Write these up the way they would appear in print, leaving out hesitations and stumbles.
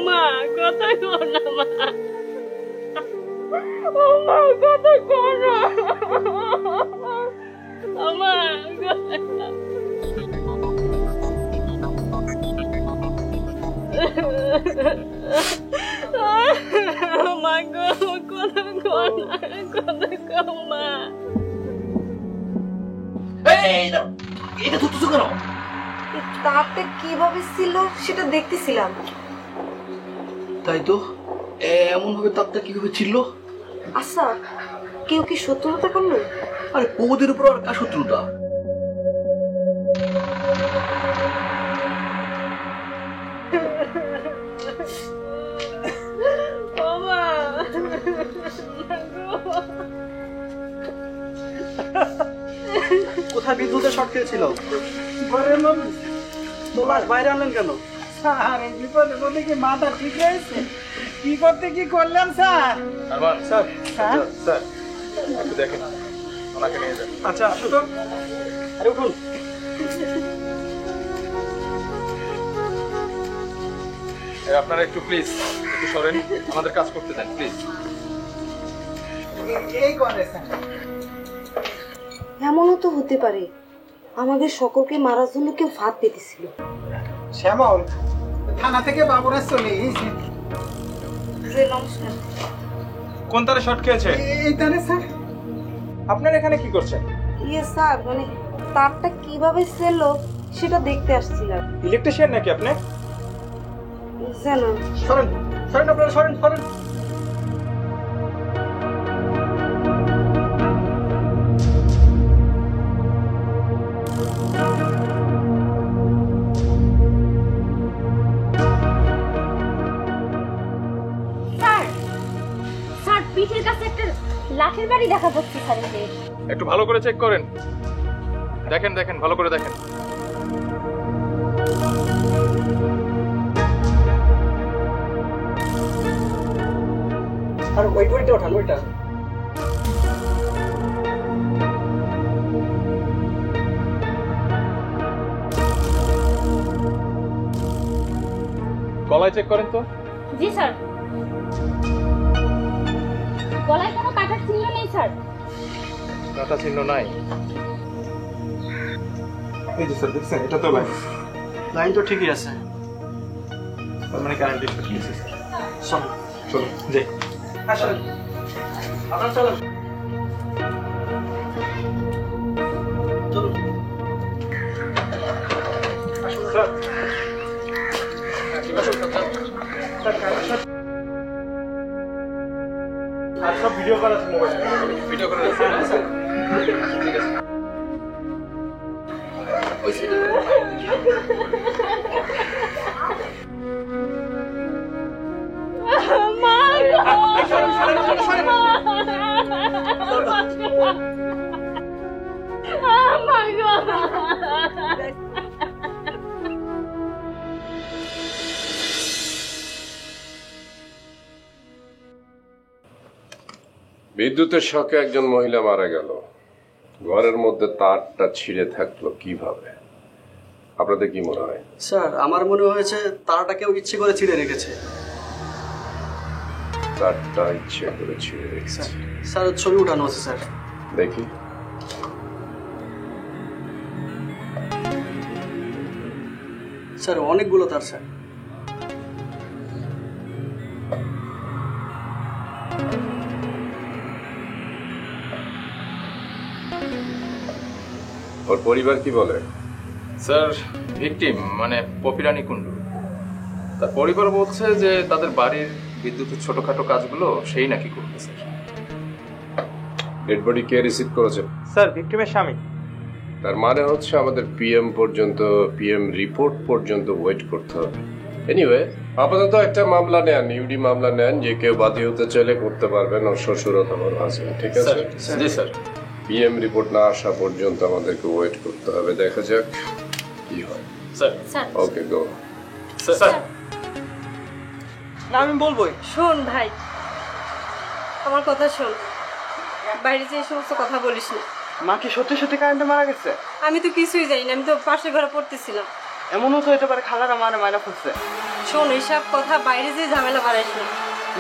মা কথা কর না মা, ও মা কথা কর না, ও মা মা গো কথা কর না, কথা কর মা। এটা তো কেন? তারটা কিভাবে ছিল সেটা দেখতেছিলাম। তাই তো, এমন ভাবে তারটা কিভাবে ছিল? আচ্ছা, কেউ কি শত্রুতা করলো? আরে বৌদের উপর আর কার শত্রুতা? কোথায় বিদ্যুতের শর্ট খেয়েছিল? তোমার বাইরে আনলেন কেন? স্যার এই বিপদের মধ্যে কি মাথা ঠিক রয়েছে? কি করতে কি করলাম স্যার? আরমান স্যার, হ্যাঁ স্যার একটু দেখেন, ওনাকে নিয়ে যান। আচ্ছা আসো তো। আরে উঠুন। আপনারা একটু প্লিজ একটু সরেন, আমাদের কাজ করতে দেন প্লিজ। এই করে স্যার। এমনও তো হতে পারে আমাদের সকলকে মারার জন্য কেউ ফাঁদ পেতেছিল। শ্যামল থানা থেকে বাবুরা চলে গেছে। নমস্কার। কোন তারে শর্ট খেয়েছে? এই তারে স্যার। আপনারা এখানে কি করছেন? ইয়ে স্যার, মানে তারটা কিভাবে ছিল সেটা দেখতে আসছিলাম। ইলেকট্রিশিয়ান নাকি আপনি? জানো সরেন সরেন, আপনারা সরেন সরেন। স্যার পিঠের কাছে একটা লাঠির বাড়ি দেখা যাচ্ছে স্যার। একটু ভালো করে চেক করেন, দেখেন দেখেন ভালো করে দেখেন। আর ওইটা ওঠান, ওইটা। গলায় চেক করেন তো। জি স্যার। গলায় কোনো কাটার চিহ্ন নেই স্যার। কাটা চিহ্ন নাই। এই যে স্যার দেখছেন, এটা তো লাইন। লাইন তো ঠিকই আছে। তার মানে কারেন্ট ডিসকানেক্ট হয়েছে। চলো চলো যাই। আসেন, আপনারা চলেন। চলুন। আসুন স্যার। আর সব ভিডিও করা আছে মোবাইলে। ভিডিও করে রাখছি। ঠিক আছে। মা বিদ্যুতের শকে একজন মহিলা মারা গেল, ঘরের মধ্যে তারটা ছিঁড়ে থাকলো কিভাবে? আপনাদের কি মনে হয়? স্যার আমার মনে হয়েছে তারাটা কেউ ইচ্ছে করে ছিঁড়ে রেখেছে। তারটা ইচ্ছে করে ছিঁড়ে রেখেছে। স্যার ছবি উঠানো আছে স্যার। দেখি। স্যার অনেকগুলো তার স্যার। ওর পরিবার কি বলে? স্যার ভিকটিম মানে পপিরানি কুণ্ডু, তার পরিবার বলছে যে তাদের বাড়ির বিদ্যুতের ছোটখাটো কাজগুলো সেই নাকি করবে। স্যার ডেড বডি কে রিসিভ করেছে? স্যার ভিকটিমের স্বামী। তার মানে হচ্ছে আমাদের পিএম রিপোর্ট পর্যন্ত ওয়েট করতে হবে। এনিওয়ে, আপাতত একটা মামলা নেন, ইউডি মামলা নেন, যে কেউ বাদী হতে চাইলে করতে পারবেন, ওর শ্বশুর অথবা ওর হাজবেন্ড। ঠিক আছে? জি স্যার। পিএম রিপোর্ট না আসা পর্যন্ত আমাদেরকে ওয়েট করতে হবে, দেখা যাক কি হয়। স্যার স্যার ওকে গো। স্যার না আমি বলবোই। শোন ভাই, আমার কথা শোন, বাইরে যে এই সমস্ত কথা বলিস না। মা কি সত্যি সত্যি কারেন্টে মারা গেছে? আমি তো কিছুই জানি না, আমি তো পাশের ঘরে পড়তেছিলাম। এমনও তো হতে পারে খালারা মানে মাইনা ফুটছে। শোন, এইসব কথা বাইরে যে ঝামেলা বাড়াইস না।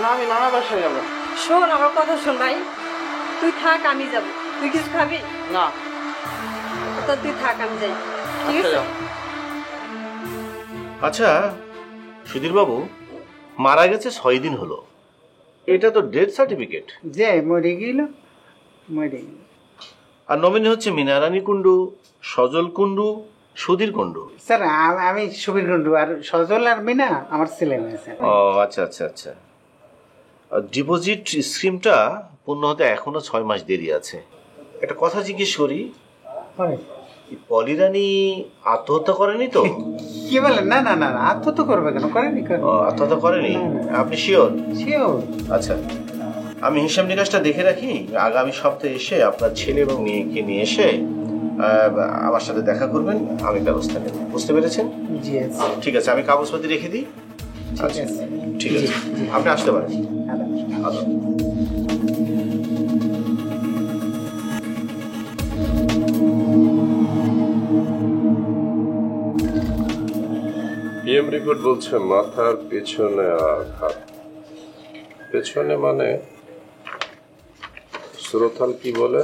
না, আমি নানা বাসায় যাবো। শোন আমার কথা শোন ভাই, তুই থাক আমি যাব। তুই কিছু খাবি? না। তা তুই থাক আমি যাই, ঠিক আছে? আচ্ছা সুধীর বাবু, মারা গেছে 6 দিন হলো, এটা তো ডেথ সার্টিফিকেট। যে মরে গেল, মরে গেল। আর নমিনি হচ্ছে মিনারানী কুণ্ডু, সজল কুণ্ডু, সুধীর কুণ্ডু। স্যার আমি সুবীর কুণ্ডু, আর সজল আর মিনা আমার ছেলে মেয়ে স্যার। ও আচ্ছা আচ্ছা আচ্ছা। ডিপোজিট স্কিমটা পূর্ণ হতে এখনো 6 মাস দেরি আছে। একটা কথা জিজ্ঞেস করি, পলিরানী আত্মহত্যা করেনি তো? কি বলেন? না না না, আত্মহত্যা করবে কেন? করেনি। আত্মহত্যা করেনি? আপনি শিওর? শিওর। আচ্ছা, আমি হিসাব নিকাশটা দেখে রাখি, আগামী সপ্তাহে এসে আপনার ছেলে এবং মেয়েকে নিয়ে এসে আমার সাথে দেখা করবেন, আমি ব্যবস্থা নেব। বুঝতে পেরেছেন? জি ঠিক আছে, আমি কাগজপত্র রেখে দিই। আচ্ছা ঠিক আছে, আপনি আসতে পারেন। আচ্ছা। পিএম রিপোর্ট বলছে মাথার পেছনে আঘাত। পেছনে মানে সুরতাল কি বলে?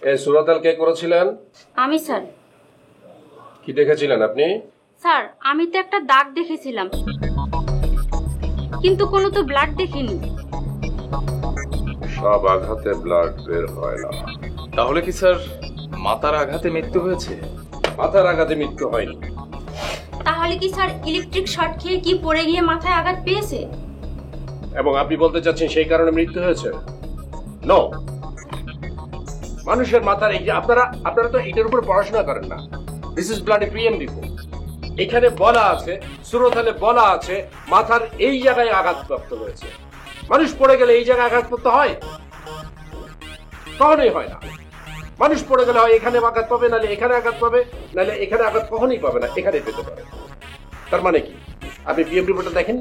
এই সুরতাল কে করেছিলেন? আমি স্যার। কি দেখেছিলেন আপনি? স্যার আমি তো একটা দাগ দেখেছিলাম, কিন্তু কোনো তো ব্লাড দেখিনি। সব আঘাতে ব্লাড বের হয় না। তাহলে কি স্যার মাথার আঘাতে মৃত্যু হয়েছে? মাথার আঘাতে মৃত্যু হয়নি। তাহলে কি স্যার ইলেকট্রিক শর্ট খেয়ে কি পড়ে গিয়ে মাথায় আঘাত পেয়েছে? এবং আপনি বলতে চাচ্ছেন সেই কারণে মৃত্যু হয়েছে? নো। মানুষের মাথার এই যে আপনারা তো এটার উপর পড়াশোনা করেন না। This is bloody PM report. এখানে বলা আছে, সুরতালে বলা আছে মাথার এই জায়গায় আঘাতপ্রাপ্ত হয়েছে। মানুষ পড়ে গেলে এই জায়গায় আঘাতপ্রাপ্ত হয়? কখনোই হয় না। মানুষ পড়ে গেলে হয় এখানে আঘাত পাবে, নাহলে এখানে আঘাত পাবে, নাহলে এখানে আঘাত কখনোই পাবে না, এখানে পেতে পারে। তার মানে কি আপনি পিএম রিপোর্টটা দেখেন?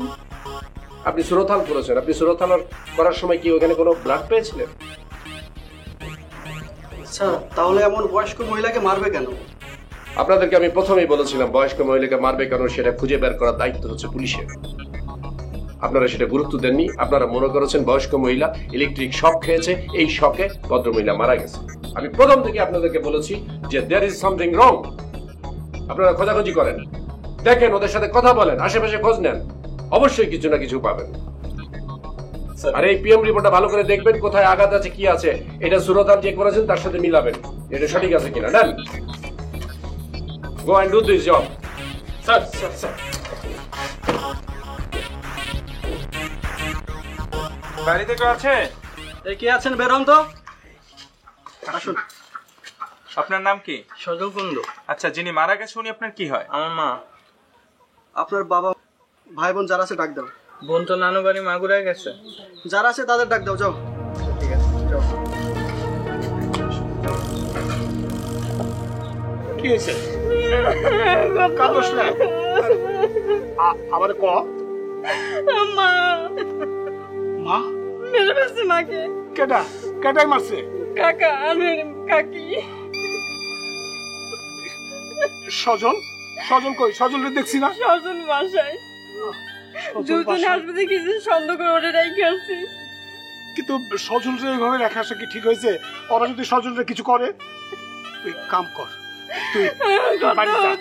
আপনি সুরতাল করেছেন, আপনি সুরতাল করার সময় কি ওখানে কোনো ব্লাড পেয়েছিলেন? স্যার তাহলে এমন বয়স্ক মহিলাকে মারবে কেন? আপনাদেরকে আমি প্রথমেই বলেছিলাম বয়স্ক মহিলাকে মারবে কেন সেটা খুঁজে বের করার দায়িত্ব হচ্ছে পুলিশের। আপনারা সেটা গুরুত্ব দেননি। আপনারা মনে করেছেন বয়স্ক মহিলা ইলেকট্রিক শক খেয়েছে, এই শকে ভদ্রমহিলা মারা গেছে। আমি প্রথম থেকে আপনাদেরকে বলেছি যে দেয়ার ইজ সামথিং রং। আপনারা খোঁজাখুঁজি করেন, দেখেন, ওদের সাথে কথা বলেন, আশেপাশে খোঁজ নেন, অবশ্যই কিছু না কিছু পাবেন। আর এই পিএম রিপোর্টটা ভালো করে দেখবেন, কোথায় আঘাত আছে, কি আছে, এটা সুরতাল যে করেছেন তার সাথে মিলাবেন, এটা সঠিক আছে কিনা। নেন, go and do this job. Sir sir sir বাড়িতে কেউ আছে? এই কে আছেন? বেরোন তো। আসুন। আপনার নাম কি? সজল কুণ্ডু। আচ্ছা, যিনি মারা গেছে উনি আপনার কি হয়? আমার মা। আপনার বাবা, ভাই বোন যারা আছে ডাক দাও। বোন তো নানু বাড়ি মাগুরায় গেছে। যারা আছে তাদের ডাক দাও, যাও। ঠিক আছে, যাও। কি হয়েছে? কাঁদোস না, আমার ক। মা মা মেরে ফেলছে মাকে। কেটাই মারছে? কাকা আর কাকি। সজল কই? সজল দেখছি না। সজল বাসায় দুজন হাসপাতালে কিছু সন্দেহ করে ওটা রেখে আসছি। কিন্তু সজল এইভাবে রেখে আসা কি ঠিক হয়েছে? ওরা যদি সজলরে কিছু করে, তুই কাম কর,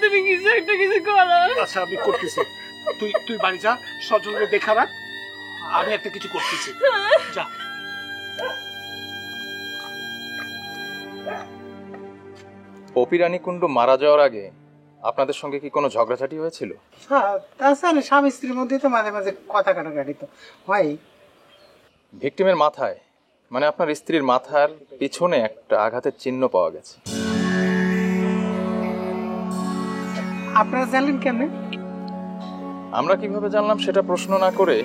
তুমি কিছু একটা কিছু করো। আচ্ছা আমি করতেছি, তুই বাড়ি যা, সজলরে দেখা রাখ, আমি একটা কিছু করতেছি, যা। পপিরানী কুণ্ডু মারা যাওয়ার আগে আপনাদের সঙ্গে কি কোনো ঝগড়াঝাটি হয়েছিল? তাছাড়া স্বামী স্ত্রীর মধ্যে তো মাঝে মাঝে কথা কাটাকাটি তো হয়। ভিকটিমের মাথায়, মানে আপনার স্ত্রীর মাথার পিছনে একটা আঘাতের চিহ্ন পাওয়া গেছে। আপনারা জানলেন কেন? আমরা কিভাবে জানলাম সেটা প্রশ্ন না করে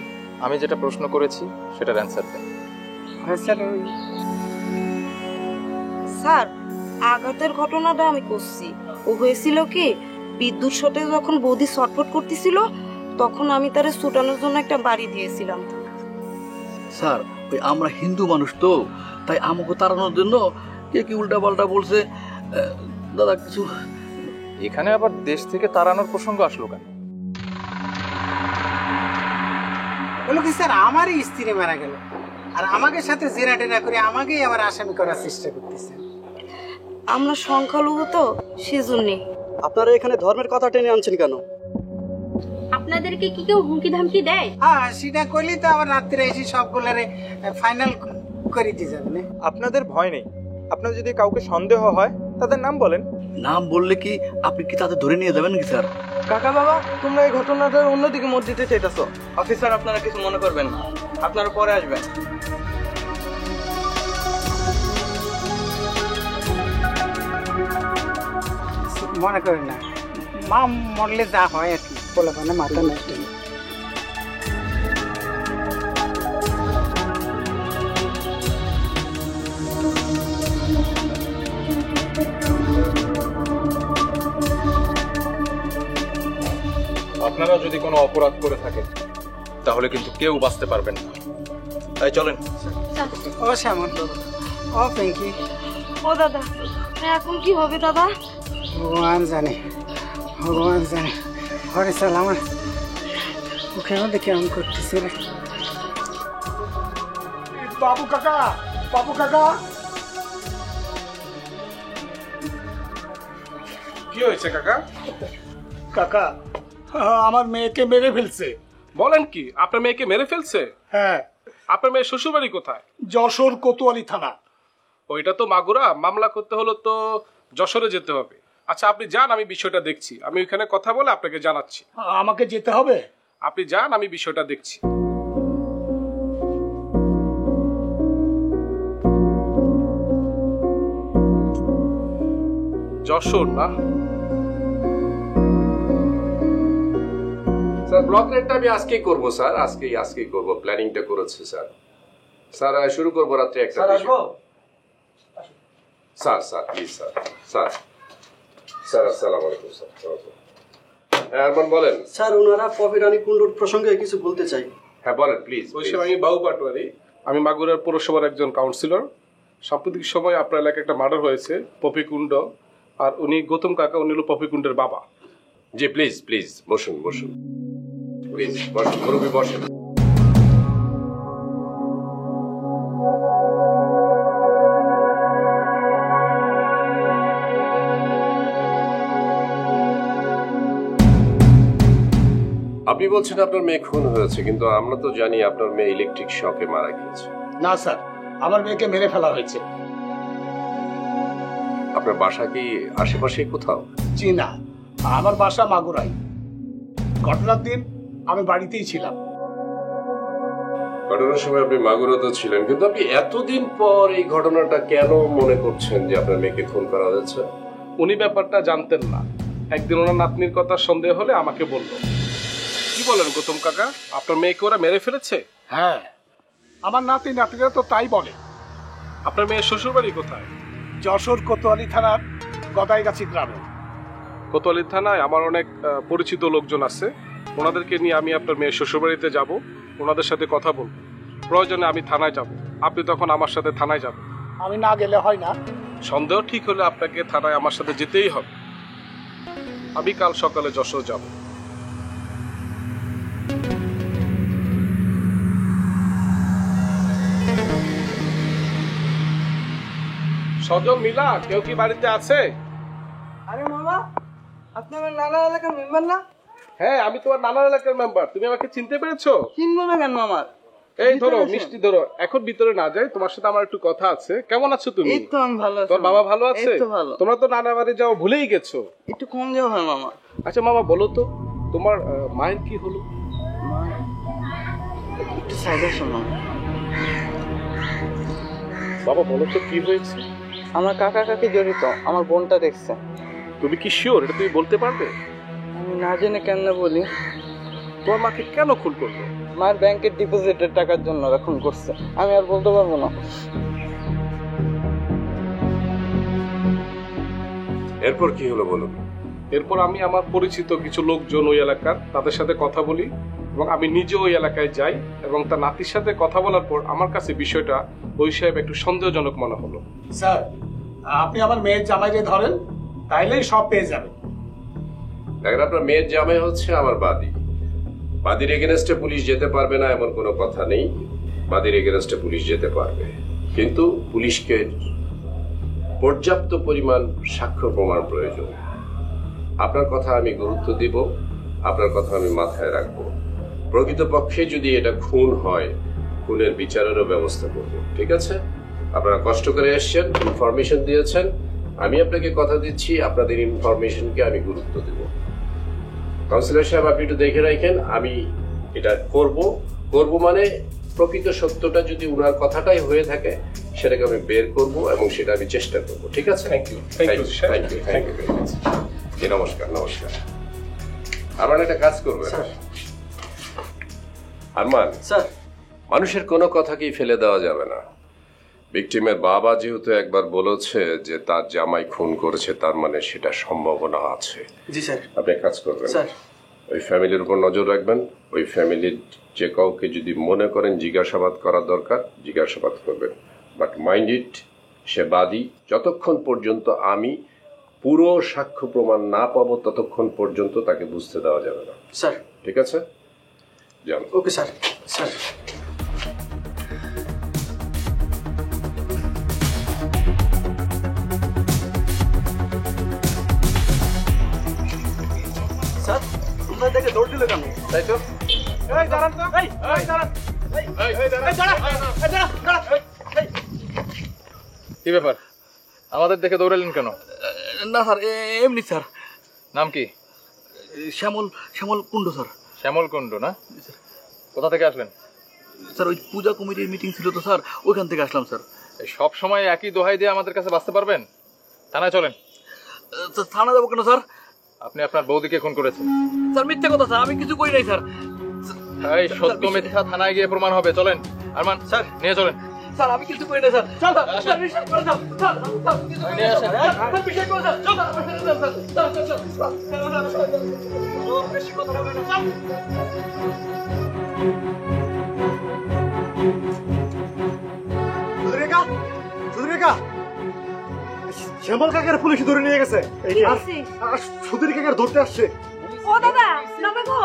আমি যেটা প্রশ্ন করেছি সেটার অ্যান্সার দেন। স্যার আঘাতের ঘটনাটা আমি করছি। ও হয়েছিল কি, বিদ্যুৎ শটে যখন বৌদি ছটফট করতেছিল তখন আমি তারে ছুটানোর জন্য একটা বাড়ি দিয়েছিলাম। স্যার ওই আমরা হিন্দু মানুষ তো, তাই আমাকে তাড়ানোর জন্য কে কি উল্টা পাল্টা বলছে। দাদা কিছু এখানে আবার দেশ থেকে তাড়ানোর প্রসঙ্গ আসলো কেন? বলো কি স্যার, আমারই স্ত্রী মারা গেল আর আমাকে সাথে জেরা টেরা করে আমাকেই আবার আসামি করার চেষ্টা করতেছে। আমরা সংখ্যালঘু তো সেজন্যে। আপনারা এখানে ধর্মের কথা টেনে আনছেন কেন? আপনাদেরকে কি কেউ হুমকি ধামকি দেয়? হ্যাঁ, সেটা করলে তো আবার রাত্রে এসে সবগুলারে ফাইনাল করে দিয়ে যাবে না। আপনাদের ভয় নেই। আপনাদের যদি কাউকে সন্দেহ হয় তাদের নাম বলেন। নাম বললে কি আপনি কি তাদের ধরে নিয়ে যাবেন কি স্যার? কাকা বাবা, তোমরা এই ঘটনাটার অন্যদিকে মত দিতে চাইতেছো। অফিসার, আপনারা কিছু মনে করবেন না, আপনারা পরে আসবেন। মনে করেন না, মা মরলে যা হয় আর কি, বলে মানে মাথা নষ্ট। আপনারা যদি কোনো অপরাধ করে থাকেন তাহলে কিন্তু কেউ বাঁচতে পারবেন না। তাই চলেন। ও শ্যামল, ও পিঙ্কি, ও দাদা, এখন কি হবে দাদা? ভগবান জানে, ভগবান জানে। ঘরে চাল, আমার মুখের মধ্যে কেমন করতেছে রে। বাবু কাকা, বাবু কাকা, কি হয়েছে কাকা? কাকা আমার মেয়েকে মেরে ফেলছে। বলেন কি, আপনার মেয়েকে মেরে ফেলছে? হ্যাঁ। আপনার মেয়ের শ্বশুরবাড়ি কোথায়? যশোর কোতোয়ালি থানা। ওইটা তো মাগুরা, মামলা করতে হলো তো যশোরে যেতে হবে। আচ্ছা আপনি যান, আমি বিষয়টা দেখছি। আমি ওইখানে কথা বলে আপনাকে জানাচ্ছি। আমাকে যেতে হবে? আপনি যান, আমি বিষয়টা দেখছি। যশোর না স্যার? ব্লক রেটটা আমি আজকেই করবো স্যার, আজকেই করবো, প্ল্যানিংটা করেছে স্যার। স্যার শুরু করবো রাত্রে 1টা থেকে। Sir please sir. আসসালামু আলাইকুম স্যার। হ্যাঁ আরমান বলেন। স্যার, ওনারা পপি রানী কুণ্ডুর প্রসঙ্গে কিছু বলতে চাই। হ্যাঁ বলেন প্লিজ। আমি বাবু পাটোয়ারি, আমি মাগুরার পৌরসভার একজন কাউন্সিলর। সাম্প্রতিক সময় আপনার এলাকায় একটা মার্ডার হয়েছে, পপি কুণ্ড, আর উনি গৌতম কাকা, উনি হলো পপি কুণ্ডের বাবা। জি প্লিজ বসুন প্লিজ বসুন, মুরব্বি বসেন। আপনি বলছেন আপনার মেয়ে খুন হয়েছে, কিন্তু আমরা তো জানি আপনার মেয়ে ইলেকট্রিক শকে মারা গিয়েছে। না স্যার, আমার মেয়েকে মেরে ফেলা হয়েছে। আপনার বাসা কি আশেপাশে কোথাও? জি না, আমার বাসা মাগুরাই। ঘটনার দিন আমি বাড়িতেই ছিলাম। ঘটনার সময় আপনি মাগুরাতে ছিলেন, কিন্তু আপনি এতদিন পর এই ঘটনাটা কেন মনে করছেন যে আপনার মেয়েকে খুন করা হয়েছে? উনি ব্যাপারটা জানতেন না। একদিন ওনার নাতনির কথা সন্দেহ হলে আমাকে বলল। কি বলেন গৌতম কাকা, আপনার মেয়েকে ওরা মেরে ফেলেছে? হ্যাঁ, আমার নাতিরা তো তাই বলে। আপনার মেয়ের শ্বশুরবাড়ি কোথায়? যশোর কোতোয়ালি থানার গদাইগাছি গ্রামে। কোতোয়ালি থানায় আমার অনেক পরিচিত লোকজন আছে, ওনাদেরকে নিয়ে আমি আপনার মেয়ের শ্বশুরবাড়িতে যাব, ওনাদের সাথে কথা বলবো। প্রয়োজনে আমি থানায় যাব, আপনি তখন আমার সাথে থানায় যাবেন। আমি না গেলে হয় না? সন্দেহ ঠিক হলে আপনাকে থানায় আমার সাথে যেতেই হবে। আমি কাল সকালে যশোর যাব। সজল, মিলা, কেউ কি বাড়িতে আছে? আরে মামা, আপনি আমার নানা এলাকার মেম্বার না? হ্যাঁ, আমি তোমার নানার এলাকার মেম্বার। তুমি আমাকে চিনতে পেরেছো? চিনবো না কেন মামা? এই ধরো মিষ্টি ধরো, এখন ভিতরে না যাই, তোমার সাথে আমার একটু কথা আছে। কেমন আছো তুমি? এই তো আমি ভালো আছি। তোমার বাবা ভালো আছে? এই তো ভালো। তোমরা তো নানা বাড়ি যাও ভুলেই গেছো। একটু কম যাও হয় মামা। আচ্ছা মামা, বলো তো তোমার মায়ের কি হলো? একটু সাইডে শোনো। বাবা বলো তো কি হয়েছে? আমার কাকা কাকি জড়িত, আমার বোনটা দেখছে। তুমি কি শিওর এটা তুমি বলতে পারবে? আমি না জেনে কেন বলি। তোমার মাকে কেন খুন করলো? মায়ের ব্যাংকের ডিপোজিটের টাকার জন্য খুন করছে। আমি আর বলতে পারবো না। এরপর কি হলো বলুন। এরপর আমি আমার পরিচিত কিছু লোকজন ওই এলাকার, তাদের সাথে কথা বলি এবং আমি নিজে ওই এলাকায় যাই এবং তার নাতির সাথে কথা বলার পর আমার কাছে বিষয়টা ওই সাহেব একটু সন্দেহজনক মনে হলো। স্যার, আপনি আমার মেয়ের জামাইকে ধরেন, তাইলেই সব পেয়ে যাবেন। দেখেন, আপনার মেয়ের জামাই হচ্ছে আমার বাদী। বাদীর এগেনস্টে পুলিশ যেতে পারবে না এমন কোনো কথা নেই। বাদীর এগেনস্টে পুলিশ যেতে পারবে, কিন্তু পুলিশকে পর্যাপ্ত পরিমাণ সাক্ষ্য প্রমাণ প্রয়োজন। আপনার কথা আমি গুরুত্ব দিব, আপনার কথা আমি মাথায় রাখবো। প্রকৃতপক্ষে যদি এটা খুন হয়, খুনের বিচারেরও ব্যবস্থা করব, ঠিক আছে? আপনারা কষ্ট করে এসছেন, ইনফরমেশন দিয়েছেন, আমি আপনাকে কথা দিচ্ছি আপনাদের ইনফরমেশনকে আমি গুরুত্ব দেব। কাউন্সিলর সাহেব, আপনি একটু দেখে রাখেন, আমি এটা করব মানে প্রকৃত সত্যটা যদি উনার কথাটাই হয়ে থাকে সেটাকে আমি বের করব এবং সেটা আমি চেষ্টা করব, ঠিক আছে? Thank you. নমস্কার। আমার একটা কাজ করবেন আরমান স্যার। মানুষের কোনো কথাকেই ফেলে দেওয়া যাবে না। ভিকটিমের বাবা যেহেতু একবার বলেছে যে তার জামাই খুন করেছে, তার মানে সেটা সম্ভাবনা আছে। জি স্যার। আপনি এক কাজ করবেন স্যার, ওই ফ্যামিলির উপর নজর রাখবেন। ওই ফ্যামিলির যে কাউকে যদি মনে করেন জিজ্ঞাসাবাদ করা দরকার, জিজ্ঞাসাবাদ করবেন, বাট মাইন্ড ইট, সে বাদী। যতক্ষণ পর্যন্ত আমি পুরো সাক্ষ্য প্রমাণ না পাবো ততক্ষণ পর্যন্ত তাকে বুঝতে দেওয়া যাবে না, স্যার। ঠিক আছে? যান। Okay sir. স্যার, স্যার তোমরা দেখে দৌড় দিলে কেন? তাই তো। কি ব্যাপার, আমাদের দেখে দৌড়ালেন কেন? না স্যার, এমনি স্যার। নাম কি? শ্যামল কুণ্ড স্যার। শ্যামল কুণ্ডু না? কোথা থেকে আসলেন? স্যার ওই পূজা কমিটির মিটিং ছিল তো স্যার, ওইখান থেকে আসলাম স্যার। সব সময় একই দোহাই দিয়ে আমাদের কাছে বাঁচতে পারবেন? থানায় চলেন। থানা যাবো কেন স্যার? আপনি আপনার বৌদিকে খুন করেছেন। স্যার মিথ্যে কথা স্যার, আমি কিছু করি নাই স্যার। এই সত্য মিথ্যা থানায় গিয়ে প্রমাণ হবে। চলেন আরমান স্যার, নিয়ে চলেন। স্যার আমি কিছু করি নাই স্যার। স্যার বিশ্বাস করে দাও স্যার। নিয়ে আসেন। স্যার বিশ্বাস করে দাও। বেশি কথা হবে না স্যার। শ্যামল কাকার পুলিশ ধরে নিয়ে গেছে। সুধীর কাকার ধরতে আসছে। ও দাদা নামে গো।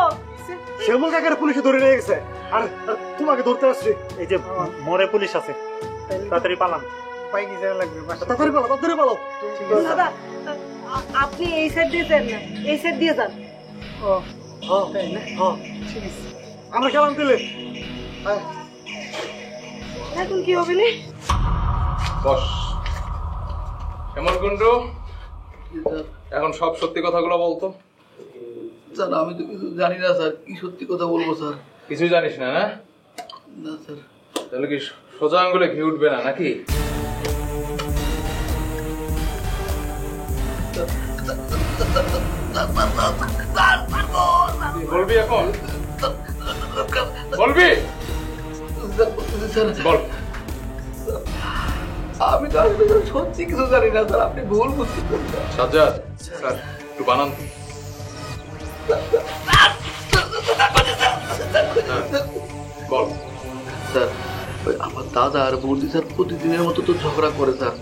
শ্যামল কাকার পুলিশ ধরে নিয়ে গেছে আর তোমাকে ধরতে আসছে। এই যে মরে পুলিশ আছে, তাড়াতাড়ি পালান। তাড়াতাড়ি পালাও, তাড়াতাড়ি পালাও। দাদা আপনি এই সাইড দিয়ে যান না, এই সাইড দিয়ে যান। আমরা গেলাম দিলে। এখন কি হবে না? বস। শ্যামল কুণ্ডু, এখন সব সত্যি কথাগুলো বলতো। স্যার আমি তো কিছু জানি না স্যার, কি সত্যি কথা বলবো স্যার? কিছুই জানিস না? না না স্যার। তাহলে কি সোজা আঙ্গুলে ঘি উঠবে না নাকি? বলবি এখন? বলবি? বল। আমি তো আসলে সত্যি কিছু জানি না স্যার, আপনি ভুল বুঝছেন। সাজ্জাদ স্যার একটু বানান। বল। স্যার ওই আমার দাদা আর বৌদি স্যার প্রতিদিনের মতো তো ঝগড়া করে স্যার।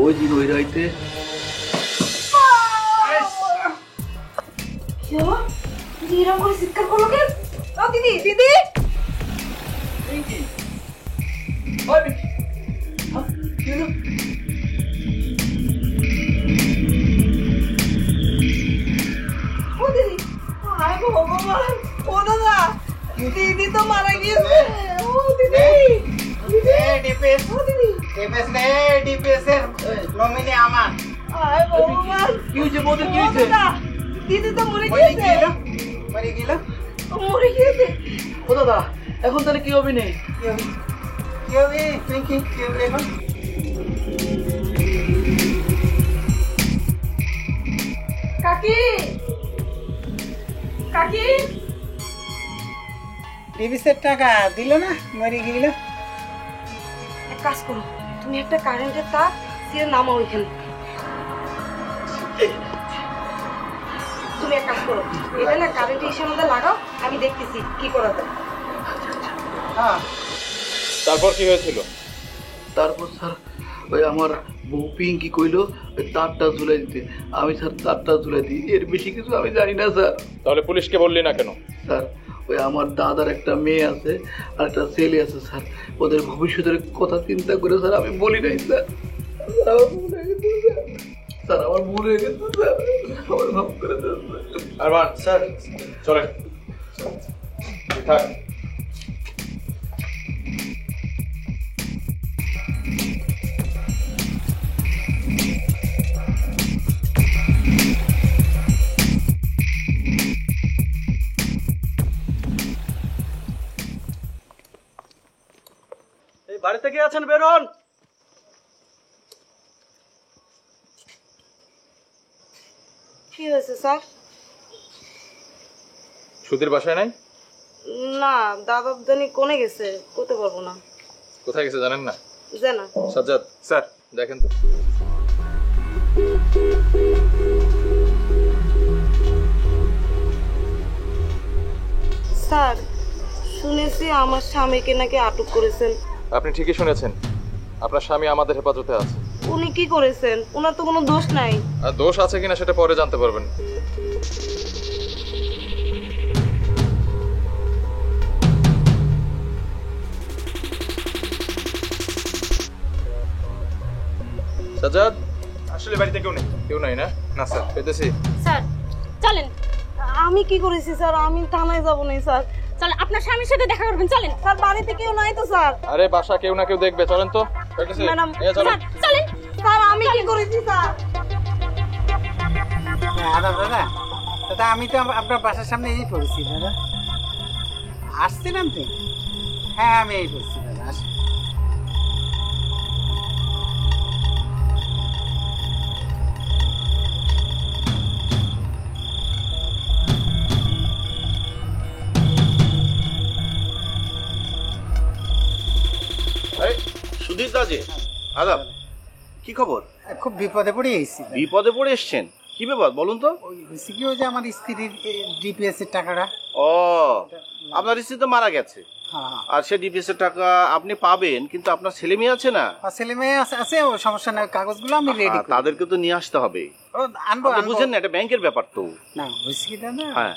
ওই দিন ওই রাইতে এরকম করে চিৎকার করলো কেন? দিদি দিদি ও দিদি, হায় ভগবান, ও দাদা দিদি তো মারা গিয়েছে। ও দিদি ডিপিএস এর নমিনি আমার। হায় ভগবান, কি হয়েছে বৌদি, কি হয়েছে? দিদি তো মরে গিয়েছে। মরে গিয়েছে। ও দাদা এখন তাহলে কি হবে না? কি হবে তুই কি হবে এখন? কাকি কাকি ডিপিএসের টাকা দিল না, মরে গেল। এক কাজ করো, তুমি একটা কারেন্টের তার দিয়ে নামাও এখানে। তুমি এক কাজ করো, এটা না কারেন্টের হিসেবে মধ্যে লাগাও, আমি দেখতেছি কি করা যায়। তারপর কি হয়েছিল? তারপর স্যার ওই আমার বউ পিঙ্কি কইলো ওই তারটা ঝুলাই দিতে। আমি স্যার তারটা ঝুলাই দিই, এর বেশি কিছু আমি জানি না স্যার। তাহলে পুলিশকে বললি না কেন? স্যার ওই আমার দাদার একটা মেয়ে আছে আর একটা ছেলে আছে স্যার, ওদের ভবিষ্যতের কথা চিন্তা করে স্যার আমি বলি নাই স্যার। স্যার আমার ভুল হয়ে গেছে স্যার, আমার মাফ করে দেন আরমান। স্যার চলে থাক। এই বাড়িতে কে আছেন বের হন। কি হয়েছে স্যার? সুধীর বাসায় নাই? না, দাদা জানি কোনে গেছে, করতে পারবো না। কোথায় গেছে জানেন না? জানা। সাজ্জাদ স্যার দেখেন তো। স্যার শুনেছি আমার স্বামীকে নাকি আটক করেছেন। আপনি ঠিকই শুনেছেন, আপনার স্বামী আমাদের হেফাজতে আছে। উনি কি করেছেন? ওনার তো কোনো দোষ নাই। আর দোষ আছে কিনা সেটা পরে জানতে পারবেন। সাজ্জাদ আসলে বাড়িতে কেউ নেই। কেউ নাই না? না স্যার পেতেছি। স্যার চলেন। আমি কি করেছি স্যার? আমি থানায় যাবো না স্যার। চলেন, আপনার স্বামীর সাথে দেখা করবেন, চলেন। স্যার বাড়িতে কেউ নাই তো স্যার। আরে বাসা কেউ না কেউ দেখবে, চলেন তো। পেতেছি। ম্যাডাম চলেন চলেন। স্যার আমি কি করেছি স্যার? দাদা দাদা দাদা আমি তো আপনার বাসার সামনে এই পড়েছি দাদা। আসছিলাম তো? হ্যাঁ আমি এই পড়ছি দাদা। আসি। সুধীর দাজি, আদাব, কি খবর? খুব বিপদে পড়ে এসেছি। বিপদে পড়ে এসছেন? কি ব্যাপার বলুন তো। হয়েছে কি, ওই যে আমার স্ত্রীর ডিপিএস এর টাকাটা। ও, আপনার স্ত্রী তো মারা গেছে, হ্যাঁ। আর সে ডিপিএস এর টাকা আপনি পাবেন, কিন্তু আপনার ছেলে মেয়ে আছে না? ছেলে মেয়ে আছে, ও সমস্যা নাই, কাগজগুলো আমি রেডি। তাদেরকে তো নিয়ে আসতে হবে। আনবো। বুঝেন না, এটা ব্যাংকের ব্যাপার তো। না হয়েছে কি দাদা, হ্যাঁ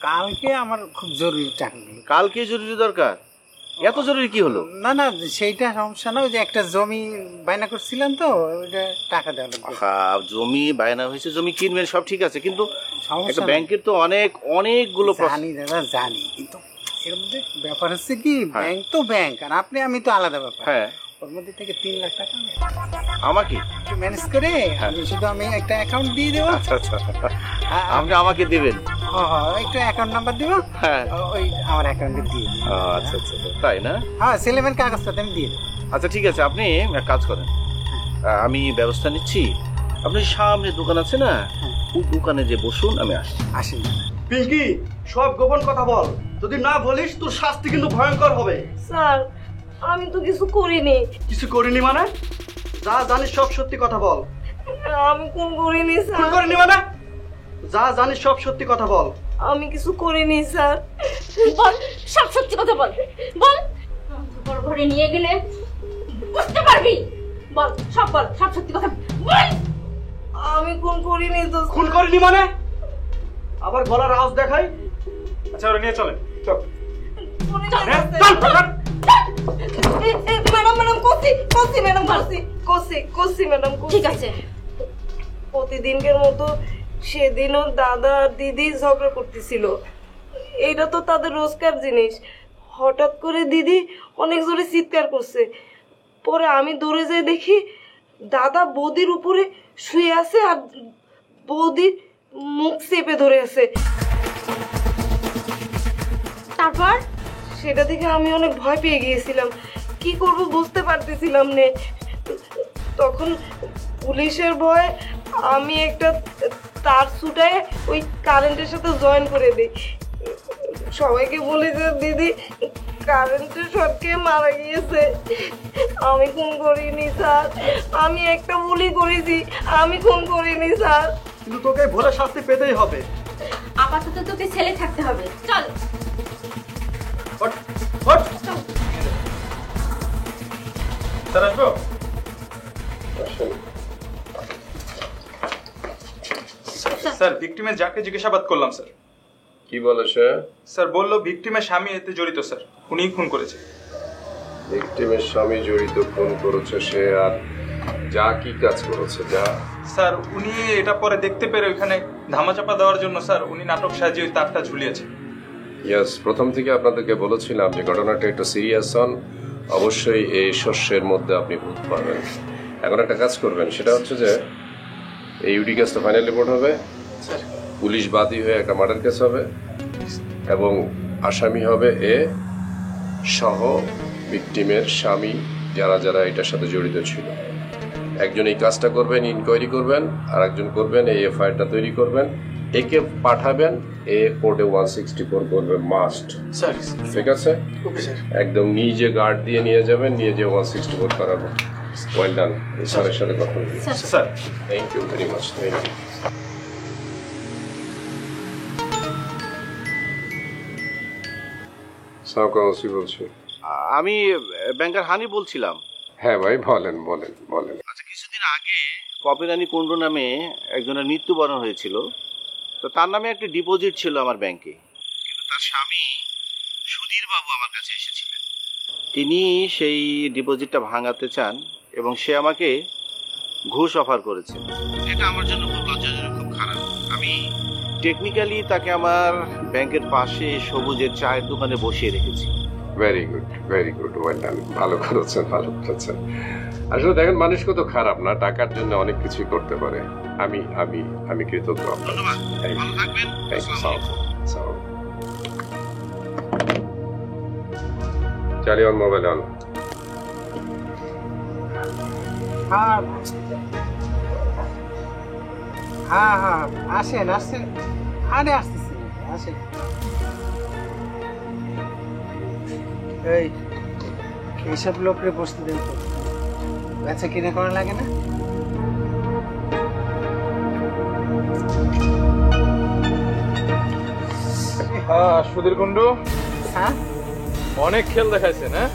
কালকে আমার খুব জরুরি টাকা। কালকে জরুরি দরকার? এত জরুরি কি হলো? না না সেইটা সমস্যা না, ওই যে একটা জমি বায়না করছিলাম তো, ওইটা টাকা দেওয়া লাগবে। জমি বায়না হয়েছে, জমি কিনবেন, সব ঠিক আছে, কিন্তু একটা নাই। ব্যাংকের তো অনেকগুলো জানি দাদা জানি, কিন্তু এর মধ্যে ব্যাপার হচ্ছে কি, ব্যাংক তো ব্যাংক আর আমি তো আলাদা ব্যাপার। হ্যাঁ, ওর মধ্যে থেকে 3 লাখ টাকা আমাকে একটু ম্যানেজ করে আমি একটা অ্যাকাউন্ট দিয়ে দেবো। আচ্ছা আচ্ছা, আপনি আমাকে দিবেন? একটু অ্যাকাউন্ট নাম্বার দিব, হ্যাঁ ওই আমার অ্যাকাউন্টে দিয়ে দিই। আচ্ছা আচ্ছা, তাই না? হ্যাঁ, ছেলেমেয়ের কাগজটাতে আমি দিয়ে দেবো। আচ্ছা ঠিক আছে, আপনি এক কাজ করেন, আমি ব্যবস্থা নিচ্ছি। আপনি সামনে দোকান আছে না, ওই দোকানে যে বসুন, আমি আসি। পিঙ্কি সব গোপন কথা বল, যদি না বলিস তোর শাস্তি কিন্তু ভয়ঙ্কর হবে। স্যার আমি তো কিছু করিনি। কিছু করিনি মানে? যা জানিস সব সত্যি কথা বল। আমি কোন করিনি স্যার। কোন করিনি মানে? যা জানিস সব সত্যি কথা বল। আমি কিছু করিনি স্যার। বল, সব সত্যি কথা বল। বল, বড় ঘরে নিয়ে গেলে বুঝতে পারবি। বল, সব বল, সব সত্যি কথা বল। আমি কোন করিনি তো। খুন করিনি মানে? আবার গলার আওয়াজ দেখাই। আচ্ছা ওরা নিয়ে চলেন, চল। Madam madam Kosi madam, Kosi madam. ঠিক আছে। প্রতিদিনকের মতো সেদিনও দাদা আর দিদি ঝগড়া করতেছিল। এইটা তো তাদের রোজকার জিনিস। হঠাৎ করে দিদি অনেক জোরে চিৎকার করছে। পরে আমি দৌড়ে যেয়ে দেখি দাদা বৌদির উপরে শুয়ে আছে আর বৌদির মুখ চেপে ধরে আছে। তারপর সেটা দেখে আমি অনেক ভয় পেয়ে গিয়েছিলাম, কি করব বুঝতে পারতেছিলাম না। তখন পুলিশের ভয়ে আমি একটা তার ছুটায় ওই কারেন্টের সাথে জয়েন করে দিই। সবাইকে বলি যে দিদি কারেন্টের শর্ট খেয়ে মারা গিয়েছে। আমি খুন করিনি স্যার, আমি একটা ভুলই করেছি, আমি খুন করিনি স্যার। কিন্তু তোকে ভোলে শাস্তি পেতেই হবে। আপাতত তোকে ছেলে থাকতে হবে, চল। স্যার আসবো? ভিকটিমের যাকে জিজ্ঞাসাবাদ করলাম স্যার। কি বলে সে? স্যার বললো ভিকটিমের স্বামী এতে জড়িত স্যার, উনিই খুন করেছে। ভিকটিমের স্বামী জড়িত, খুন করেছে সে, আর যা কি কাজ করেছে যা? স্যার উনি এটা পরে দেখতে পেরে ওইখানে ধামাচাপা দেওয়ার জন্য স্যার উনি নাটক সাজিয়ে ওই তারটা ঝুলিয়েছে। ইয়েস, প্রথম থেকে আপনাদেরকে বলেছিলাম যে ঘটনাটা একটু সিরিয়াস হন, অবশ্যই এই শস্যের মধ্যে আপনি ভূত পাবেন। এখন একটা কাজ করবেন, সেটা হচ্ছে যে এই ইউডি কেসটা ফাইনাল রিপোর্ট হবে, পুলিশ বাদী হয়ে একটা মার্ডার কেস হবে এবং আসামি হবে এ সহ ভিকটিমের স্বামী, যারা যারা এটার সাথে জড়িত ছিল। একজন এই কাজটা করবেন, ইনকোয়ারি করবেন, আর একজন করবেন এই এফআইআরটা তৈরি করবেন, একে পাঠাবেন, এ কোর্টে 164 করবে মাস্ট। স্যার ঠিক আছে, একদম নিজে গার্ড দিয়ে নিয়ে যাবেন, নিয়ে যে 164 করাবো। ওয়েল ডান, স্যারের সাথে কথা বলুন। Sir thank you very much, thank you. সাউকাউসি বলছি। আমি ব্যাংকার হানি বলছিলাম। হ্যাঁ ভাই, বলেন বলেন বলেন। আচ্ছা, কিছুদিন আগে পপিরানী কুণ্ডু নামে একজনের মৃত্যুবরণ হয়েছিল, তো তার নামে একটা ডিপোজিট ছিল আমার ব্যাংকে, কিন্তু তার স্বামী সুধীর বাবু আমার কাছে এসেছিলেন। তিনি সেই ডিপোজিটটা ভাঙাতে চান এবং সে আমাকে ঘুষ অফার করেছে। এটা আমার জন্য খুব লজ্জাজনক, খুব খারাপ। আমি টেকনিক্যালি তাকে আমার ব্যাংকের পাশে সবুজের চায়ের দোকানে বসিয়ে রেখেছি। Very good, very good, well done, ভালো করেছেন, ভালো করেছেন। আসলে দেখেন, মানুষ কত খারাপ না, টাকার জন্য অনেক কিছুই করতে পারে। আমি আমি আমি কৃতজ্ঞ। ধন্যবাদ, ভালো থাকবেন। চালিয়ে অন মোবাইল অন। হ্যাঁ হ্যাঁ হ্যাঁ, আসেন আসেন, আরে আসতেছি, আসেন। এই এইসব লোকরে বসতে দেন তো, বেচা কিনে করা লাগে না? সুধীর কুণ্ডু, হ্যাঁ অনেক খেল দেখাইছেন। হ্যাঁ,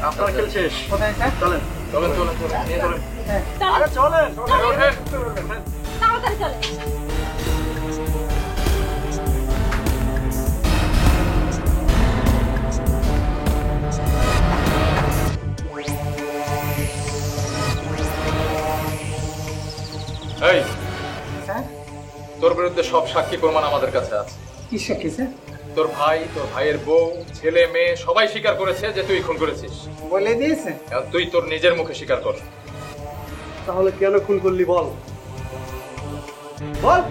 আপনার খেল শেষ, কোথায় স্যার? চলেন চলেন চলেন চলেন, নিয়ে চলেন। আরে চলেন, তাড়াতাড়ি চলে। এই স্যার, তোর বিরুদ্ধে সব সাক্ষী প্রমাণ আমাদের কাছে আছে। কি সাক্ষী স্যার? তোর ভাই, তোর ভাইয়ের বউ, ছেলে মেয়ে সবাই স্বীকার করেছে যে তুই খুন করেছিস। বলে দিয়েছে? এখন তুই তোর নিজের মুখে স্বীকার কর। তাহলে কেন খুন করলি বল, বল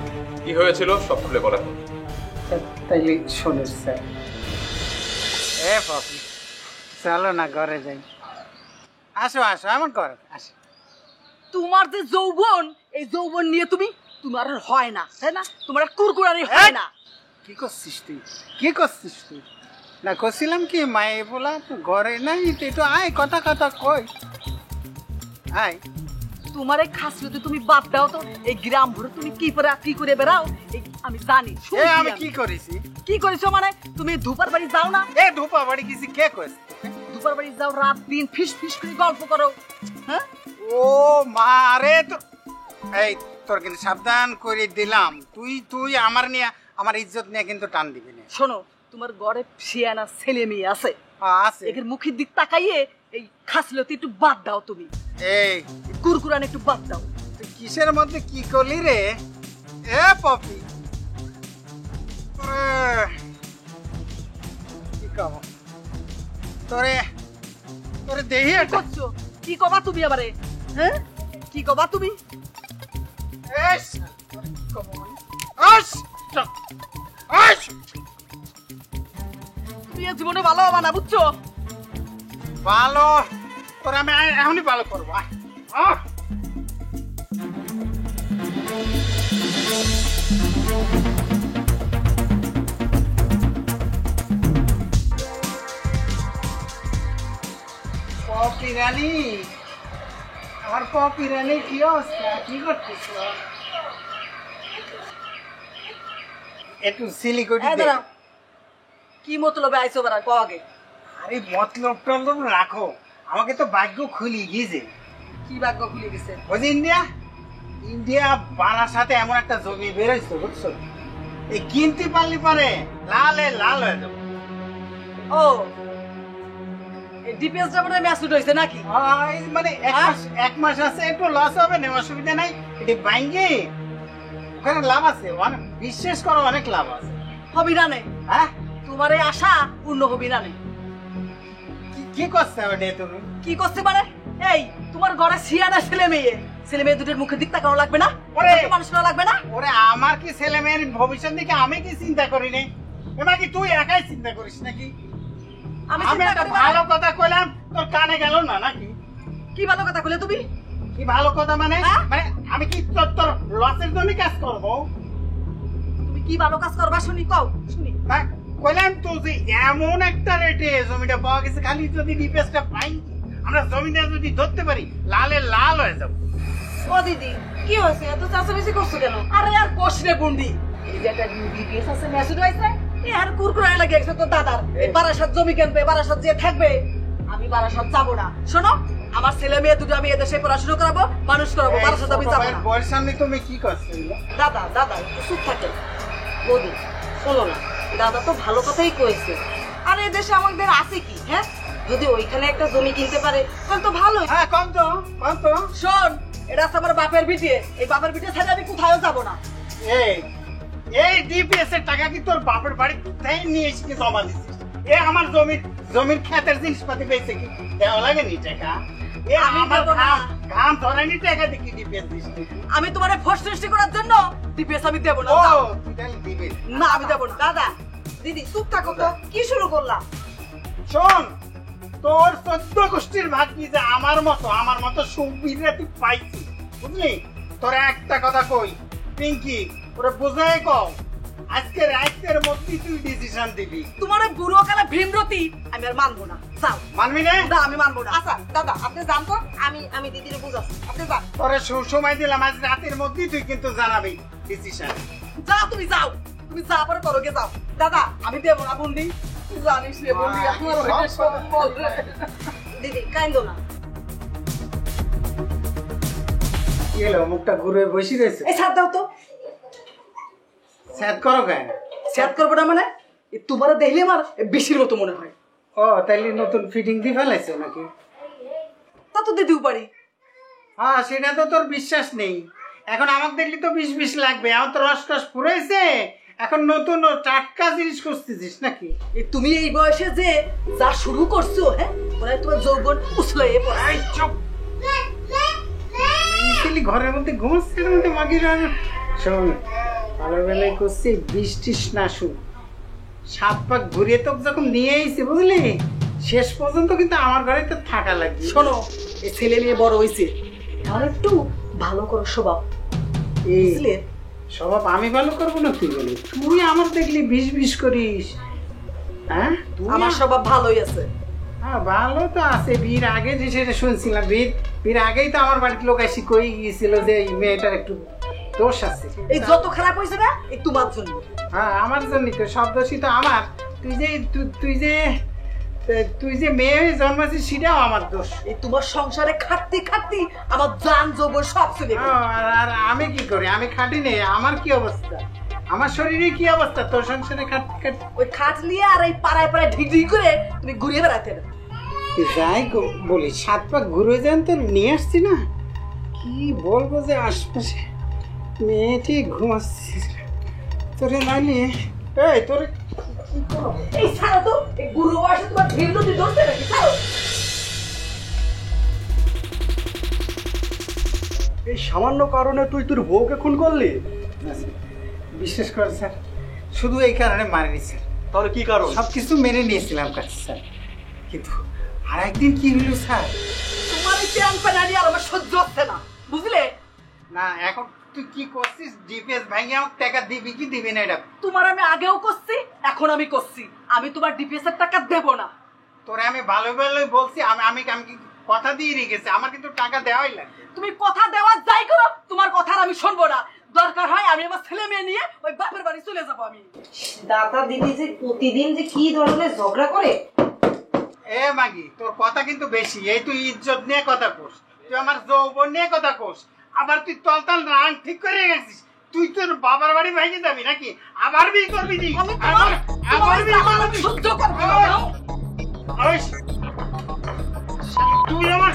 কি হয়েছিল সব খুলে বলা। তাইলে শোনেন স্যার। এ পাপি, চলো না ঘরে যাই। আসো আসো, আমার ঘরে আসো। তোমার যে যৌবন, এই যৌবন নিয়ে তোমার আর হয় না, তাই না? তোমার কুরকুরানি হয় না। কি করছিস তুই, কি করছিস তুই? না করছিলাম কি, মায়ে বলা ঘরে নাই, একটু আয়, কথা কথা কই, আয়। তোমার এই খাসলতে তুমি বাদ দাও তো, এই গ্রাম ভরে তুমি কি করে বেড়াও আমি জানি। আমি কি করেছি? কি করেছো মানে? তুমি ধুপার বাড়ি যাও না? এ ধুপা বাড়ি গেছি, কে কইছে? ধুপার বাড়ি যাও, রাত দিন ফিস ফিস করে গল্প করো। হ্যাঁ, ও মা রে, তো এই তোর কিন্তু সাবধান করে দিলাম, তুই আমার নিয়ে, আমার ইজ্জত নিয়ে কিন্তু টান দিবি না। শোনো, তোমার ঘরে শিয়ানা ছেলে মেয়ে আছে, আছে, এর মুখের দিক তাকাইয়ে এই খাসলতে একটু বাদ দাও। তুমি এই কুরকুরানি একটু বাদ দাও। তুই কিসের মধ্যে কি করলি রে এ পপি? কি কব তোরে, তোরে দেহি করছো কি কবা তুমি আমারে? হ্যাঁ, কি কবা তুমি? তুমি জীবনে ভালো হবা না, বুঝছো? ভালো তোর আমি এখনই ভালো করবো। পপি রানী, আমার পপি রানী, কি অবস্থা, কি করছিস? একটু সিলিগুড়ি কি মতলবে আইছো বারা, কও আগে। আরে মতলব টলব রাখো, আমাকে তো ভাগ্য খুলি গিয়েছে। কি ভাগ্য খুলে গেছে? ওই যে ইন্ডিয়া, ইন্ডিয়া বানার সাথে এমন একটা জমি বেরোইছে বুঝছো, এই কিনতে পারলি পরে লালে লাল হয়ে যাবে। ও এই ডিপিএসটা মানে ম্যাচুড হইছে নাকি? মানে এক মাস আছে, একটু লস হবে না, অসুবিধা নাই। এটি ব্যাংকে ওখানে লাভ আছে, অনেক বিশ্বাস করো, অনেক লাভ আছে। হবি না নেই? হ্যাঁ, তোমার এই আশা পূর্ণ হবি না নেই? কি করছে ওটা তুমি? কি করছে মানে? এই তোমার ঘরে সিয়ানা ছেলে মেয়ে দুটোর মুখে দিক তাকানো লাগবে না? মানুষ করা লাগবে না? ওরে আমার কি ছেলে মেয়ের ভবিষ্যৎ দিকে আমি কি চিন্তা করি নে? এবার কি তুই একাই চিন্তা করিস নাকি? আমি একটা ভালো কথা কইলাম, তোর কানে গেল না নাকি? কি ভালো কথা কইলে তুমি? কি ভালো কথা মানে? মানে আমি কি তোর লসের জন্য কাজ করব? তুমি কি ভালো কাজ করবা শুনি, কও শুনি। কইলাম তো যে এমন একটা রেটে জমিটা পাওয়া গেছে, খালি যদি ডিপিএসটা পাই, আমরা জমিটা যদি ধরতে পারি, লালে লাল হয়ে যাব। ও দিদি কি হয়েছে, এত চাচামেচি করছো কেন? আরে আর কোশ রে বুন্ডি, এই যে একটা ডিপিএস আছে মেসেজ হইছে, আর কুরকুরাই লাগে গেছে তো দাদার। এই বারাসাত জমি কিনবে, বারাসাত যে থাকবে, আমি বারাসাত যাব না। শোনো, আমার ছেলে মেয়ে দুটো আমি এদেশে পড়াশোনা করাবো, মানুষ করাবো, বারাসাত আমি যাব না। বয়স সামনে তুমি কি করছো? দাদা দাদা একটু চুপ থাকে। বৌদি শোনো না, দাদা তো ভালো কথাই কয়েছে। আর এই দেশে আমাদের আছে কি? হ্যাঁ, যদি ওইখানে একটা জমি কিনতে পারে তাহলে তো ভালোই। হ্যাঁ, কম তো। শোন, এটা আছে আমার বাপের বিটিয়ে, এই বাপের বিটিয়ে ছেড়ে আমি কোথাও যাব না। এই ডিপিএস এর টাকা কি তোর বাপের বাড়ি তাই নিয়ে এসে জমা দিছিস? এ আমার জমির ক্ষেতের জিনিসপাতি পেয়েছে কি দেওয়া লাগেনি টাকা? এ আমার ঘাম ধরেনি টাকা দেখি ডিপিএস দিস? আমি তোমার ফোর্স সৃষ্টি করার জন্য ডিপিএস আমি দেব না। না, আমি দেব না। দাদা দিদি চুপ থাকো তো, কি শুরু করলাম? শোন, তোর 14 গোষ্ঠীর ভাগ কি যে আমার মতো সুবিধা তুই পাইছি, বুঝলি? তোর একটা কথা কই পিঙ্কি, ওরা বোঝাই কও, আজকে রাতের মধ্যে তুই ডিসিশন দিবি। তোমার বুড়ো কালে ভীমরতি আমি আর মানবো না। যাও। মানবি না? না, আমি মানবো না। আচ্ছা দাদা আপনি যান তো, আমি দিদিরে বুঝাচ্ছি, আপনি যান। তোরে সময় দিলাম, আজ রাতের মধ্যেই তুই কিন্তু জানাবি ডিসিশন। যাও, তুমি যাও, তুমি যা পরে করো, গে যাও। দাদা আমি দেব না বুন্ডি, জানিস রে বুন্ডি, আমার ওইটা সব বল রে। দিদি কাইন্দো না। কি হলো, মুখটা ঘুরে বসে রয়েছে? এই ছাড় দাও তো। স্যাদ করো কেন? স্যাদ করবো না মানে? তোমার দেখলে আমার বেশির মতো মনে হয়। ও তাইলে নতুন ফিটিং দিয়ে ফেলাইছো নাকি? তা তো দিতেও পারি। হ্যাঁ, সেটা তো তোর বিশ্বাস নেই। এখন আমাকে দেখলি তো 20 লাগবে, আমার তো রস পুরাইছে। এখন নতুন টাটকা জিনিস খুঁজতেছিস নাকি? তুমি এই বয়সে যে যা শুরু করছো, হ্যাঁ, মনে তোমার যৌবন উছলে পড়ে। চুপ, ঘরের মধ্যে ঘুমাচ্ছির মধ্যে মাগির। শোন, ভালো বেলায় করছি, বৃষ্টিস না শুন, 7 পাক ঘুরিয়ে তো যখন নিয়ে আইছি, বুঝলি, শেষ পর্যন্ত কিন্তু আমার ঘরে তো থাকা লাগবে। শোনো, এই ছেলে মেয়ে বড় হয়েছে, তাহলে একটু ভালো করো স্বভাব। বুঝলে, স্বভাব আমি ভালো করবো না তুই বলি? তুই আমার দেখলি 20 করিস। হ্যাঁ, আমার স্বভাব ভালোই আছে। হ্যাঁ, ভালো তো আছে। বিয়ের আগে যে সেটা শুনছিলাম, বিয়ের আগেই তো আমার বাড়ির লোক এসে কই গিয়েছিল যে এই মেয়েটার একটু দোষ আছে। এই যত খারাপ হয়েছে না, এই তোমার জন্য। হ্যাঁ, আমার জন্যই তো, সব দোষই তো আমার। তুই যে মেয়ে জন্মাছিস সেটাও আমার দোষ। এই তোমার সংসারে খাটতে খাটতে আমার জান যৌবন সব চলে গেল। আর আমি কি করি? আমি খাটি নেই। আমার কি অবস্থা, আমার শরীরে কি অবস্থা? তোর সংসারে খাটতে খাটতে ওই খাট নিয়ে আর এই পাড়ায় পাড়ায় ঢিক করে তুমি ঘুরিয়ে বেড়াতে না। যাই বলি, 7 পাক ঘুরে যান তো নিয়ে আসছি না। কি বলবো যে আশপাশে মেয়েটি ঘুমাচ্ছি, তোরে নাইলে তোরে এই ছাড়ো তো, এই গুরু বয়সে তোমার ভীমরতি ধরছে নাকি? ছাড়ো। এই সামান্য কারণে তুই তোর বউকে খুন করলি? বিশ্বাস কর স্যার, শুধু এই কারণে মারিনি স্যার। তাহলে কি কারণ? সবকিছু মেনে নিয়েছিলাম কাছে স্যার, কিন্তু আর একদিন কি হলো স্যার, তোমার এই প্যান প্যানারি আর আমার সহ্য হচ্ছে না, বুঝলে? না, এখন তুই কি করছিস? ডিপিএস ভাঙিয়ে আমাকে টাকা দিবি কি দিবি না? এটা তোমার আমি আগেও করছি, এখন আমি করছি। আমি তোমার ডিপিএস এর টাকা দেব না। তোরে আমি ভালো ভালোই বলছি, আমি কথা দিয়ে রেখেছি, আমার কিন্তু টাকা দেওয়াই লাগে। তুমি কথা দেওয়া যাই করো, তোমার কথা আমি শুনবো না। দরকার হয় আমি আমার ছেলে মেয়ে নিয়ে ওই বাপের বাড়ি চলে যাবো। আমি দাদা দিদি যে প্রতিদিন যে কি ধরনের ঝগড়া করে। এ মাগি, তোর কথা কিন্তু বেশি। এই তুই ইজ্জত নিয়ে কথা কোস, তুই আমার যৌবন নিয়ে কথা কোস, আবার তুই তলতাল রাং ঠিক করে গেছিস। তুই তোর বাবার বাড়ি ভাইকে যাবি নাকি? আবার বিয়ে করবি তুই? আবার বিয়ে করবি? সহ্য করবি না। তুই আমার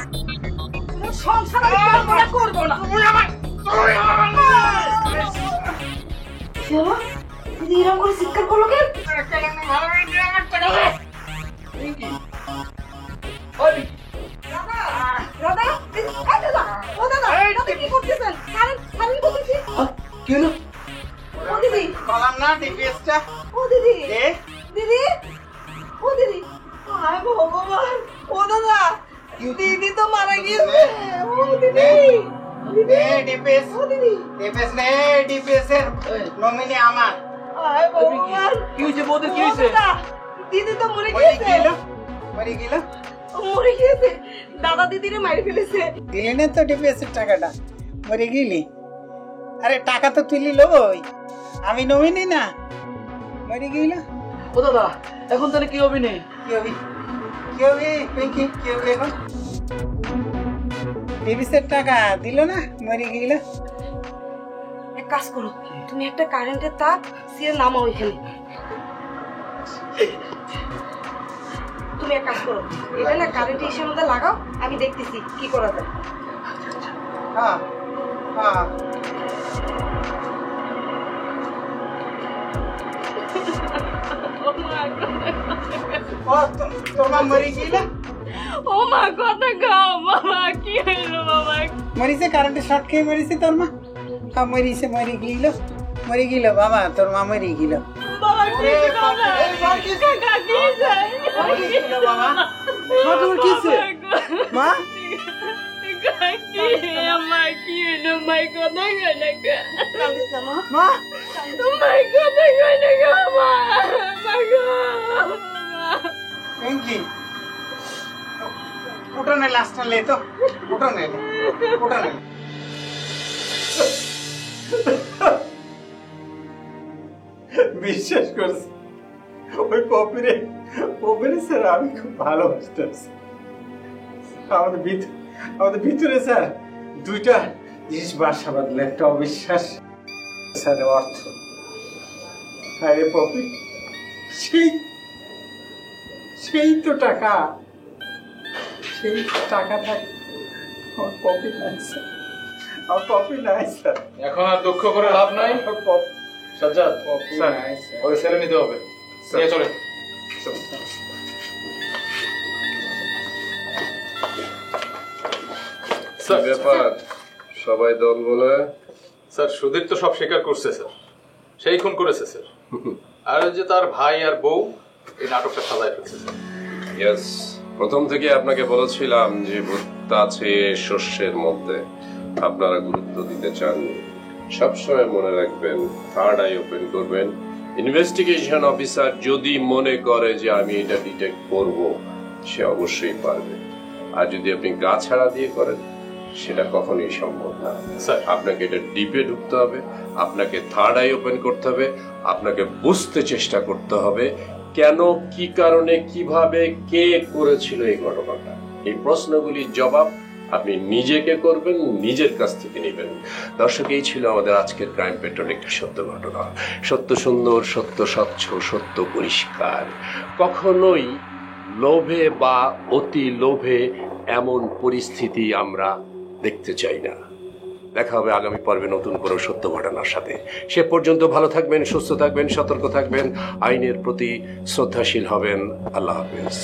সংসার আমরা করবো না। তুই আমার এরকম করে চিৎকার করলো কেন? কি হলো? কলাম না ডিপিএসটা। ও দিদি দিদি ও দিদি হায় ভগবান ও দাদা দিদি তো মারা গিয়েছে ও দিদি ডিপিএস ডিপিএস নে ডিপিএস এর নমিনি আমার। হায় ভগবান কি হয়েছে বৌদি, কি হয়েছে? দিদি তো মরে গিয়েছে মরে গেল মরে গিয়েছে দাদা দিদিরে মারি ফেলেছে। দিলি না তো ডিপিএস এর টাকাটা, মরে গেলি। আরে টাকা তো তুলি লই, আমি নমিনি না, মরে গেল। ও দাদা এখন তাহলে কি হবে? কি হবি কি হবি পিঙ্কি, কি হবি এখন? ডিপিএস এর টাকা দিল না, মরে গেল। এক কাজ করো, তুমি একটা কারেন্টের তার সিয়ে নামাও এখানে। তুমি এক কাজ করো, এটা না কারেন্টের ইসের মধ্যে লাগাও, আমি দেখতেছি কি করা যায়। হ্যাঁ হ্যাঁ তোর মা মরে গেল। ও মা কথা গাও বাবা, কি হইলো বাবা? মরিছে কারেন্টে শর্ট খেয়ে মরিছে তোর মা। হ্যাঁ মরিছে, মরে গেল, মরে গেল বাবা, তোর মা মরে গেল। বাবা কি বাবা কি কাকা কি যায় বাবা মা তোমার কি হয়েছে? মা কাকি আমার কি হইলো? মাই কথা গানা গা মা মাই কথা গানা গা মা গো পিঙ্কি উঠোনে লাস্টটা লে তো, উঠোনে উঠোনে। বিশ্বাস করছি ওই পপিরে স্যার আমি খুব ভালোবাসতাম। আমাদের ভিতরে স্যার দুইটা জিনিস বাসা বাঁধলো, একটা অবিশ্বাস, স্যার অর্থ। আরে পপি সেই তো টাকা, সেই টাকা থাকে আমার পপি নাই স্যার, আমার পপি নাই স্যার। এখন আর দুঃখ করে লাভ নাই। সাজ্জাদ স্যার ওকে ছেড়ে নিতে হবে, নিয়ে চলে। ব্যাপার সবাই দল বলে? স্যার সুধীর তো সব স্বীকার করছে স্যার, সেই খুন করেছে স্যার। আর ওই যে তার ভাই আর বউ এই নাটকটা সাজায় ফেলছে স্যার। ইয়েস, প্রথম থেকে আপনাকে বলেছিলাম যে ভূত আছে শস্যের মধ্যে, আপনারা গুরুত্ব দিতে চান। সবসময় মনে রাখবেন, থার্ড আই ওপেন করবেন। ইনভেস্টিগেশন অফিসার যদি মনে করে যে আমি এটা ডিটেক্ট করব, সে অবশ্যই পারবে। আর যদি আপনি গা ছাড়া দিয়ে করেন, সেটা কখনোই সম্ভব না। স্যার আপনাকে এটা ডিপে ঢুকতে হবে, আপনাকে থার্ড আই ওপেন করতে হবে, আপনাকে বুঝতে চেষ্টা করতে হবে কেন, কি কারণে, কিভাবে, কে করেছিল এই ঘটনাটা। এই প্রশ্নগুলির জবাব আপনি নিজেকে করবেন, নিজের কাছ থেকে নেবেন। দর্শক, এই ছিল আমাদের আজকের ক্রাইম পেট্রোল, একটা সত্য ঘটনা। সত্য সুন্দর, সত্য স্বচ্ছ, সত্য পরিষ্কার। কখনোই লোভে বা অতি লোভে এমন পরিস্থিতি আমরা দেখতে চাই না। দেখা হবে আগামী পর্বে নতুন কোনো সত্য ঘটনার সাথে। সে পর্যন্ত ভালো থাকবেন, সুস্থ থাকবেন, সতর্ক থাকবেন, আইনের প্রতি শ্রদ্ধাশীল হবেন। আল্লাহ হাফেজ।